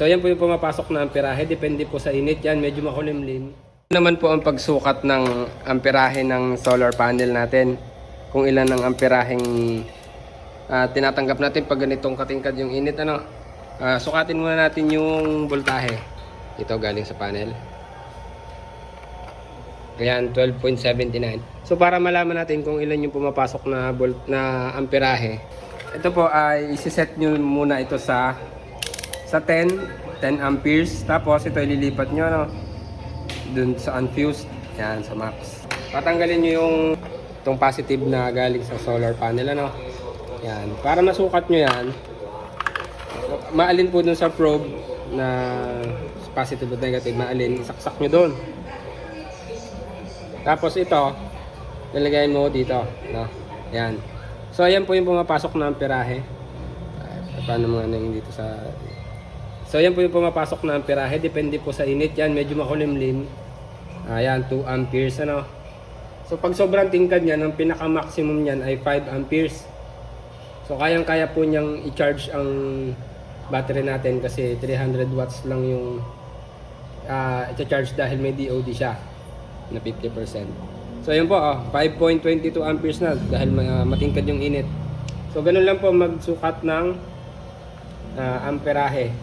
So yan po yung pumapasok na amperahe, depende po sa init yan, medyo makulimlim. Ito naman po ang pagsukat ng amperahe ng solar panel natin. Kung ilan ang amperaheng tinatanggap natin pag ganitong katingkad yung init. Sukatin muna natin yung voltahe. Ito galing sa panel. Ayan, 12.79. So para malaman natin kung ilan yung pumapasok na amperahe, ito po ay isi-set nyo muna ito sa 10 amperes. Tapos ito ililipat nyo dun sa unfused. Yan, sa max. Patanggalin nyo yung itong positive na galing sa solar panel. Yan. Para masukat nyo yan, maalin po dun sa probe na positive at negative, maalin, isaksak nyo dun. Tapos ito, lalagayin mo dito. Yan. So ayan po yung pumapasok na amperahe. Paano mga nang dito sa... So yan po yung pumapasok na amperahe, depende po sa init yan, medyo makulimlim. Ayan, 2 amperes So pag sobrang tingkad niyan, ang pinaka-maximum niyan ay 5 amperes. So kayang-kaya po niyang i-charge ang battery natin kasi 300 watts lang yung i-charge dahil may DOD siya na 50%. So yun po, 5.22 amperes na dahil matingkad yung init. So ganun lang po magsukat ng amperahe.